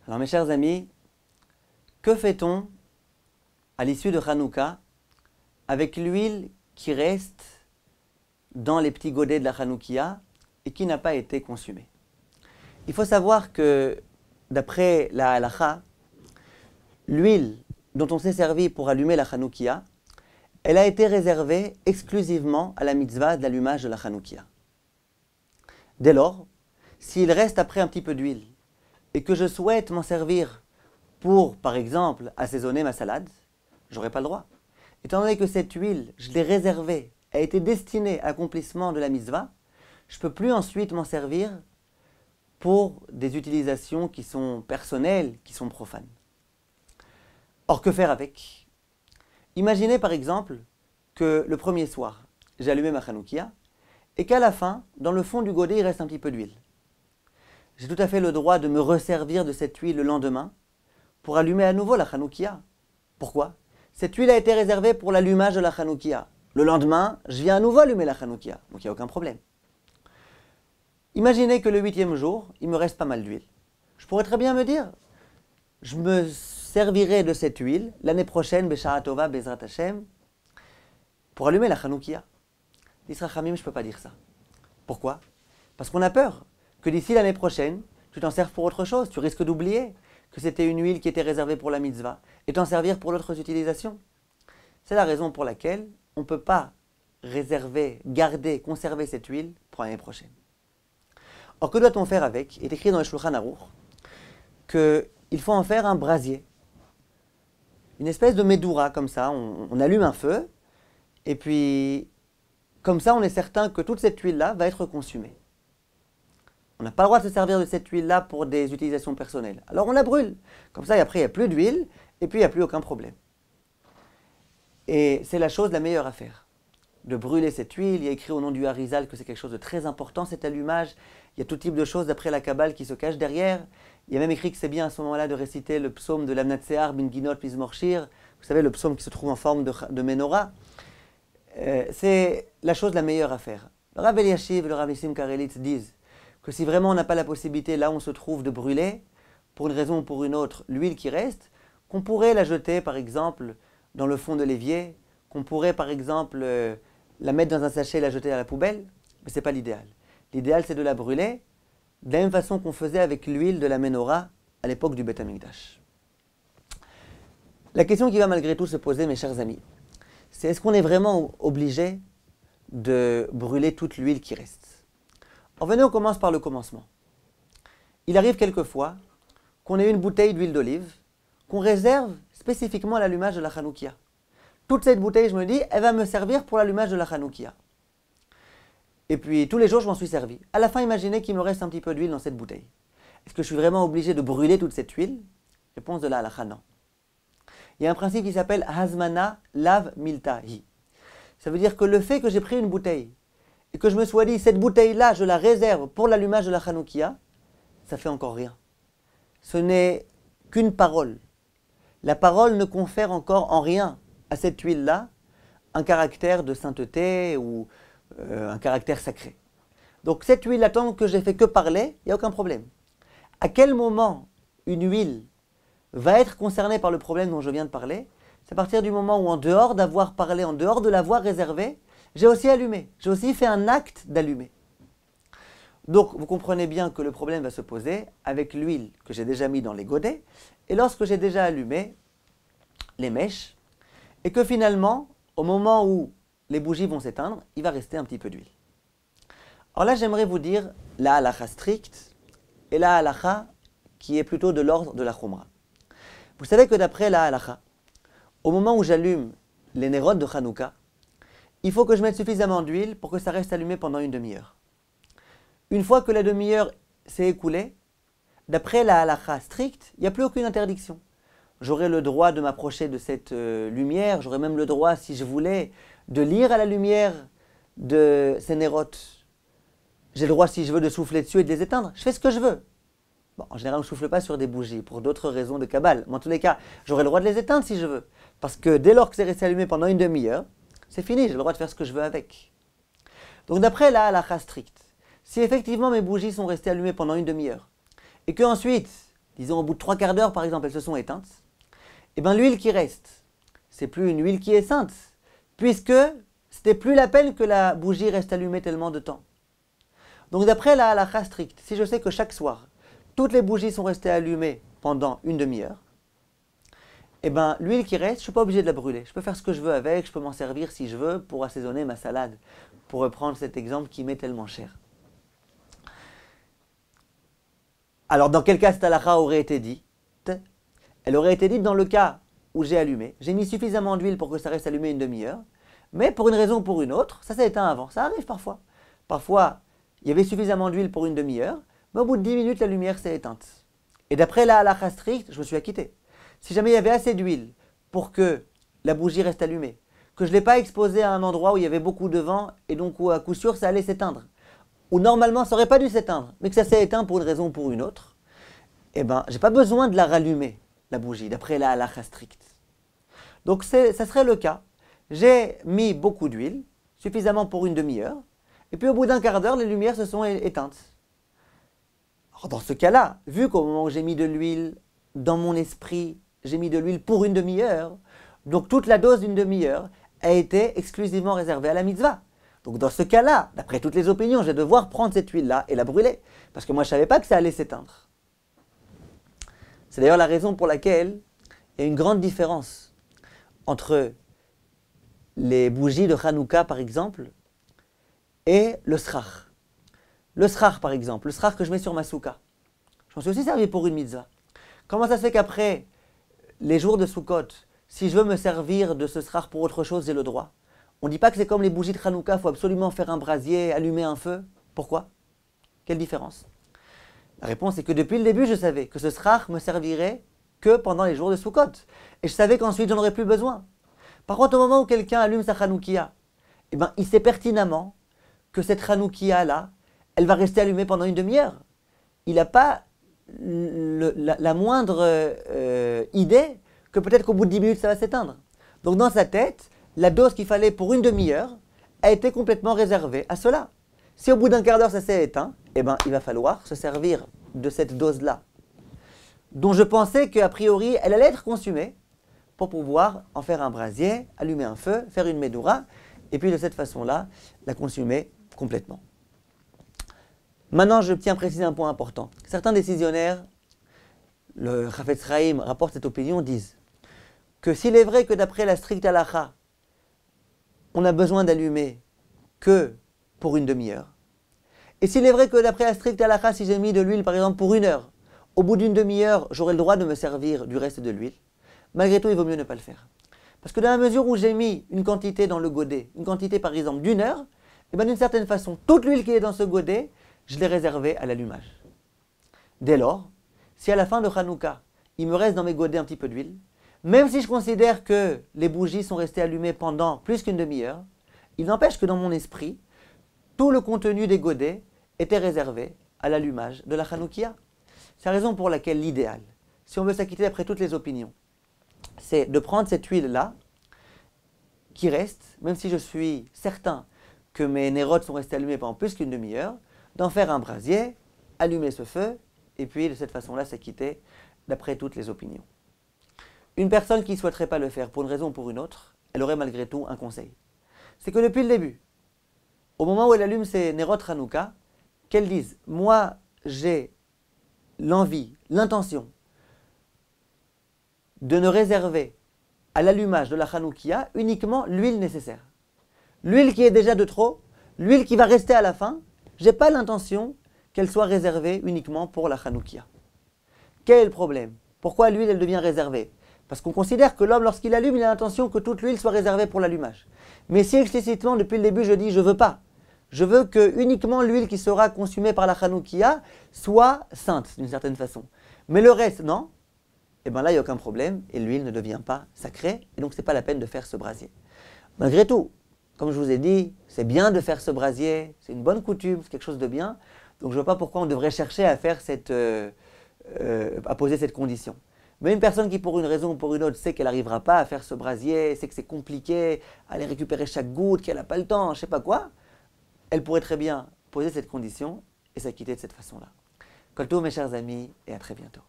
Alors mes chers amis, que fait-on à l'issue de Hanouka avec l'huile qui reste dans les petits godets de la Hanoukia et qui n'a pas été consumée? Il faut savoir que d'après la halakha, l'huile dont on s'est servi pour allumer la Hanoukia, elle a été réservée exclusivement à la mitzvah de l'allumage de la Hanoukia. Dès lors, s'il reste après un petit peu d'huile et que je souhaite m'en servir pour, par exemple, assaisonner ma salade, je n'aurai pas le droit. Étant donné que cette huile, je l'ai réservée, a été destinée à l'accomplissement de la mitzvah, je ne peux plus ensuite m'en servir pour des utilisations qui sont personnelles, qui sont profanes. Or, que faire avec? Imaginez par exemple que le premier soir, j'ai allumé ma Hanoukia et qu'à la fin, dans le fond du godet, il reste un petit peu d'huile. J'ai tout à fait le droit de me resservir de cette huile le lendemain pour allumer à nouveau la Hanoukia. Pourquoi? Cette huile a été réservée pour l'allumage de la Hanoukia. Le lendemain, je viens à nouveau allumer la Hanoukia, donc il n'y a aucun problème. Imaginez que le 8e jour, il me reste pas mal d'huile. Je pourrais très bien me dire, je me servirai de cette huile l'année prochaine, Besha'a Tova, Bezrat Hashem, pour allumer la Hanoukia. L'Isra Chamim, je ne peux pas dire ça. Pourquoi? Parce qu'on a peur que d'ici l'année prochaine, tu t'en serves pour autre chose. Tu risques d'oublier que c'était une huile qui était réservée pour la mitzvah et t'en servir pour d'autres utilisations. C'est la raison pour laquelle on ne peut pas réserver, garder, conserver cette huile pour l'année prochaine. Or, que doit-on faire avec? Il est écrit dans le Shulchan Aruch qu'il faut en faire un brasier. Une espèce de medoura comme ça, on allume un feu et puis comme ça on est certain que toute cette huile-là va être consumée. On n'a pas le droit de se servir de cette huile-là pour des utilisations personnelles. Alors on la brûle. Comme ça, après, il n'y a plus d'huile, et puis il n'y a plus aucun problème. Et c'est la chose la meilleure à faire. De brûler cette huile. Il y a écrit au nom du Harizal que c'est quelque chose de très important, cet allumage. Il y a tout type de choses, d'après la Kabbale, qui se cachent derrière. Il y a même écrit que c'est bien à ce moment-là de réciter le psaume de l'Amnatsear, Bin Ginot, Mizmor Shir. Vous savez, le psaume qui se trouve en forme de menorah. C'est la chose la meilleure à faire. Le Rav Eliashiv et le Rav Nissim Karelitz disent que si vraiment on n'a pas la possibilité, là où on se trouve, de brûler, pour une raison ou pour une autre, l'huile qui reste, qu'on pourrait la jeter, par exemple, dans le fond de l'évier, qu'on pourrait, par exemple, la mettre dans un sachet et la jeter à la poubelle, mais ce n'est pas l'idéal. L'idéal, c'est de la brûler, de la même façon qu'on faisait avec l'huile de la menorah à l'époque du Beth Amikdash. La question qui va malgré tout se poser, mes chers amis, c'est est-ce qu'on est vraiment obligé de brûler toute l'huile qui reste? Alors venez, on commence par le commencement. Il arrive quelquefois qu'on ait une bouteille d'huile d'olive qu'on réserve spécifiquement à l'allumage de la Hanoukia. Toute cette bouteille, je me dis, elle va me servir pour l'allumage de la Hanoukia. Et puis tous les jours, je m'en suis servi. À la fin, imaginez qu'il me reste un petit peu d'huile dans cette bouteille. Est-ce que je suis vraiment obligé de brûler toute cette huile? Réponse de la halakha, non. Il y a un principe qui s'appelle Hazmana Lav Miltahi. Ça veut dire que le fait que j'ai pris une bouteille et que je me sois dit, cette bouteille-là, je la réserve pour l'allumage de la Hanoukia, ça fait encore rien. Ce n'est qu'une parole. La parole ne confère encore en rien à cette huile-là un caractère de sainteté ou un caractère sacré. Donc cette huile-là, tant que j'ai fait que parler, il n'y a aucun problème. À quel moment une huile va être concernée par le problème dont je viens de parler? C'est à partir du moment où, en dehors d'avoir parlé, en dehors de l'avoir réservé, j'ai aussi allumé, j'ai aussi fait un acte d'allumer. Donc vous comprenez bien que le problème va se poser avec l'huile que j'ai déjà mis dans les godets et lorsque j'ai déjà allumé les mèches et que finalement, au moment où les bougies vont s'éteindre, il va rester un petit peu d'huile. Alors là, j'aimerais vous dire la halakha stricte et la halakha qui est plutôt de l'ordre de la khumra. Vous savez que d'après la halakha, au moment où j'allume les nérodes de Hanouka, il faut que je mette suffisamment d'huile pour que ça reste allumé pendant une demi-heure. Une fois que la demi-heure s'est écoulée, d'après la halakha stricte, il n'y a plus aucune interdiction. J'aurai le droit de m'approcher de cette lumière, j'aurai même le droit, si je voulais, de lire à la lumière de ces nérotes. J'ai le droit, si je veux, de souffler dessus et de les éteindre. Je fais ce que je veux. Bon, en général, on ne souffle pas sur des bougies, pour d'autres raisons de Kabbale. Mais en tous les cas, j'aurai le droit de les éteindre si je veux. Parce que dès lors que c'est resté allumé pendant une demi-heure, c'est fini, j'ai le droit de faire ce que je veux avec. Donc d'après la halakha stricte, si effectivement mes bougies sont restées allumées pendant une demi-heure, et qu'ensuite, disons au bout de 3/4 d'heure par exemple, elles se sont éteintes, et bien l'huile qui reste, c'est plus une huile qui est sainte, puisque c'était plus la peine que la bougie reste allumée tellement de temps. Donc d'après la halakha stricte, si je sais que chaque soir, toutes les bougies sont restées allumées pendant une demi-heure, et bien l'huile qui reste, je ne suis pas obligé de la brûler. Je peux faire ce que je veux avec, je peux m'en servir si je veux pour assaisonner ma salade, pour reprendre cet exemple qui m'est tellement cher. Alors dans quel cas cette halakha aurait été dite? Elle aurait été dite dans le cas où j'ai allumé, j'ai mis suffisamment d'huile pour que ça reste allumé une demi-heure, mais pour une raison ou pour une autre, ça s'est éteint avant. Ça arrive parfois. Parfois, il y avait suffisamment d'huile pour une demi-heure, mais au bout de 10 minutes, la lumière s'est éteinte. Et d'après la halakha stricte, je me suis acquitté. Si jamais il y avait assez d'huile pour que la bougie reste allumée, que je ne l'ai pas exposée à un endroit où il y avait beaucoup de vent, et donc où à coup sûr ça allait s'éteindre, ou normalement ça n'aurait pas dû s'éteindre, mais que ça s'est éteint pour une raison ou pour une autre, eh bien, je n'ai pas besoin de la rallumer, la bougie, d'après la halakha stricte. Donc ça serait le cas. J'ai mis beaucoup d'huile, suffisamment pour une demi-heure, et puis au bout d'1/4 d'heure, les lumières se sont éteintes. Alors dans ce cas-là, vu qu'au moment où j'ai mis de l'huile, dans mon esprit, j'ai mis de l'huile pour une demi-heure, donc toute la dose d'une demi-heure a été exclusivement réservée à la mitzvah. Donc dans ce cas-là, d'après toutes les opinions, je vais devoir prendre cette huile-là et la brûler, parce que moi je ne savais pas que ça allait s'éteindre. C'est d'ailleurs la raison pour laquelle il y a une grande différence entre les bougies de Hanouka, par exemple, et le srach. Le srach, par exemple, le srach que je mets sur ma souka. Je m'en suis aussi servi pour une mitzvah. Comment ça se fait qu'après les jours de Sukkot, si je veux me servir de ce srach pour autre chose, j'ai le droit? On ne dit pas que c'est comme les bougies de Hanouka, il faut absolument faire un brasier, allumer un feu. Pourquoi? Quelle différence? La réponse est que depuis le début, je savais que ce srach me servirait que pendant les jours de Sukkot. Et je savais qu'ensuite, j'en aurais plus besoin. Par contre, au moment où quelqu'un allume sa Hanoukia, eh ben, il sait pertinemment que cette Hanoukia-là, elle va rester allumée pendant une demi-heure. Il n'a pas la moindre idée que peut-être qu'au bout de 10 minutes, ça va s'éteindre. Donc dans sa tête, la dose qu'il fallait pour une demi-heure a été complètement réservée à cela. Si au bout d'1/4 d'heure, ça s'est éteint, eh ben, il va falloir se servir de cette dose-là, dont je pensais qu'a priori, elle allait être consumée, pour pouvoir en faire un brasier, allumer un feu, faire une medoura, et puis de cette façon-là, la consumer complètement. Maintenant, je tiens à préciser un point important. Certains décisionnaires, le Chafetz Chaim rapporte cette opinion, disent que s'il est vrai que d'après la stricte halakha, on a besoin d'allumer que pour une demi-heure, et s'il est vrai que d'après la stricte halakha, si j'ai mis de l'huile par exemple pour 1 heure, au bout d'une demi-heure, j'aurai le droit de me servir du reste de l'huile, malgré tout, il vaut mieux ne pas le faire. Parce que dans la mesure où j'ai mis une quantité dans le godet, une quantité par exemple d'1 heure, et bien d'une certaine façon, toute l'huile qui est dans ce godet, je l'ai réservée à l'allumage. Dès lors, si à la fin de Hanouka, il me reste dans mes godets un petit peu d'huile, même si je considère que les bougies sont restées allumées pendant plus qu'une demi-heure, il n'empêche que dans mon esprit, tout le contenu des godets était réservé à l'allumage de la Hanoukia. C'est la raison pour laquelle l'idéal, si on veut s'acquitter d'après toutes les opinions, c'est de prendre cette huile-là, qui reste, même si je suis certain que mes nérodes sont restés allumés pendant plus qu'une demi-heure, d'en faire un brasier, allumer ce feu, et puis de cette façon-là s'acquitter d'après toutes les opinions. Une personne qui ne souhaiterait pas le faire pour une raison ou pour une autre, elle aurait malgré tout un conseil. C'est que depuis le début, au moment où elle allume ses nérodes Hanouka, qu'elle dise « Moi, j'ai l'envie, l'intention de ne réserver à l'allumage de la Hanoukia uniquement l'huile nécessaire. L'huile qui est déjà de trop, l'huile qui va rester à la fin, je n'ai pas l'intention qu'elle soit réservée uniquement pour la Hanoukia. » Quel est le problème? Pourquoi l'huile elle devient réservée? Parce qu'on considère que l'homme, lorsqu'il allume, il a l'intention que toute l'huile soit réservée pour l'allumage. Mais si explicitement, depuis le début, je dis « je ne veux pas », je veux que uniquement l'huile qui sera consumée par la Hanoukia soit sainte d'une certaine façon. Mais le reste, non. Et bien là, il n'y a aucun problème et l'huile ne devient pas sacrée. Et donc, ce n'est pas la peine de faire ce brasier. Malgré tout, comme je vous ai dit, c'est bien de faire ce brasier. C'est une bonne coutume, c'est quelque chose de bien. Donc, je ne vois pas pourquoi on devrait chercher à faire à poser cette condition. Mais une personne qui, pour une raison ou pour une autre, sait qu'elle n'arrivera pas à faire ce brasier, sait que c'est compliqué, aller récupérer chaque goutte, qu'elle n'a pas le temps, je ne sais pas quoi, elle pourrait très bien poser cette condition et s'acquitter de cette façon-là. Kol tov, mes chers amis, et à très bientôt.